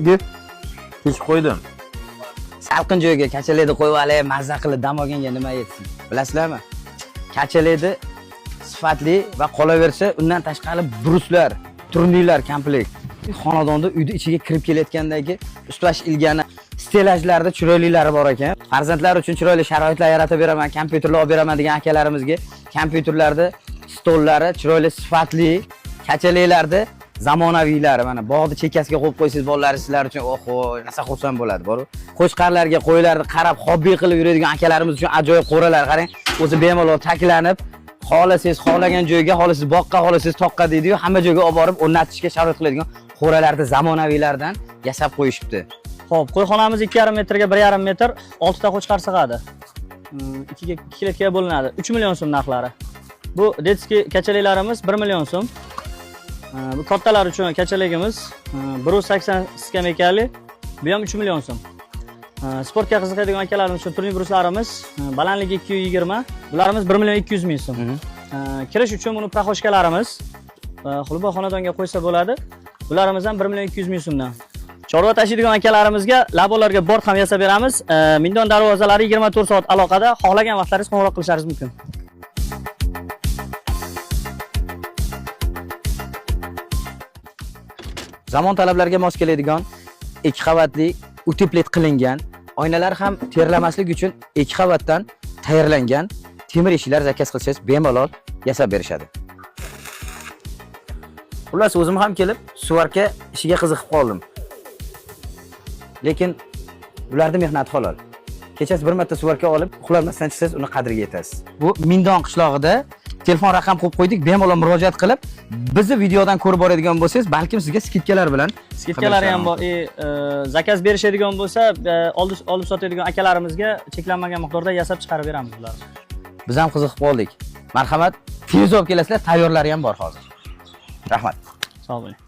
Deb kechib qo'ydim. Salqin joyga kachalaydi qo'yib olay, mazza qilib dam olganga nima yetsin? Bilasizlarmi? Kachalaydi sifatli va qolaversa, undan tashqari bruslar, turnirlar komplekt. Xonadonda uyda ichiga kirib kelayotgandagi ustash ilgani stelajlarda chiroylilari bor ekan. Farzandlar uchun chiroyli sharoitlar yaratib beraman, kompyuterlar olib beraman degan akalarimizga kompyuterlarda stollari chiroyli sifatli, kachalaylarda zamonaviylari mana bog'ni chekkasiga qo'yib qo'ysangiz bolalaringiz sizlar uchun oho, nasa xursand bo'ladi, bor. Qo'shqarlarga qo'ylarni qarab hobbi qilib yuradigan akalarimiz uchun ajoyib qo'ralar, qarang. O'zi bemalol taklanib, xohlasangiz xohlagan joyga, xohlasangiz boqqa, xohlasangiz toqqa deydi-yu, hamma joyga olib borib o'rnatishga sharoit qiladigan qo'ralarni zamonaviylardan yasab qo'yishibdi. Xo'p, qo'yxonamiz 2,5 metrga 1,5 metr, 6 ta qo'chqar sig'adi. 2 kiloga bo'linadi. 3 million so'm narxlari. Bu detskiy kachaliklarimiz 1 million so'm. Bu kattalar uchun kachaligimiz 180 skameykali, bu ham 3 million so'm. Sportga qiziqadigan akalarimiz uchun turli bruslarimiz balandligi 220, bularimiz 1 million 200 ming so'm. Kirish uchun buni proxoshkalarimiz xulba xonadonga qo'ysa bo'ladi. Bularimiz ham 1 million 200 ming so'mdan. Chorva tashiydigan akalarimizga labolarga bort ham yasab beramiz. Mindon darvozalari 24 soat aloqada, xohlagan vaqtlaringiz qo'ng'iroq qilishingiz mumkin. Zamon talablariga mos keladigan 2 qavatli uteplet qilingan, oynalar ham terlamaslik uchun 2 qavatdan tayyorlangan temir eshiklar zakaz qilsangiz bemalol yasab berishadi. Xullas o'zim ham kelib suvarka ishiga qiziqib qoldim. Lekin bularning mehnati halol. Kechasi bir marta suvarka olib, uxlamasdan chiqsangiz uni qadriga yetasiz. Bu Mindon qishlog'ida telefon raqam qo'yib qo'ydik, bemalol murojaat qilib, bizni videodan ko'rib boradigan bo'lsangiz, balkim sizga skidkalar bilan skidkalari ham bor. Zakaz berishadigan bo'lsa, olib sotadigan akalarimizga cheklanmagan miqdorda yasab chiqarib beramiz bularni. Biz ham qiziqib qoldik. Marhamat, tez olib kelasizlar, tayyorlari ham bor hozir. Rahmat. Sog' bo'ling.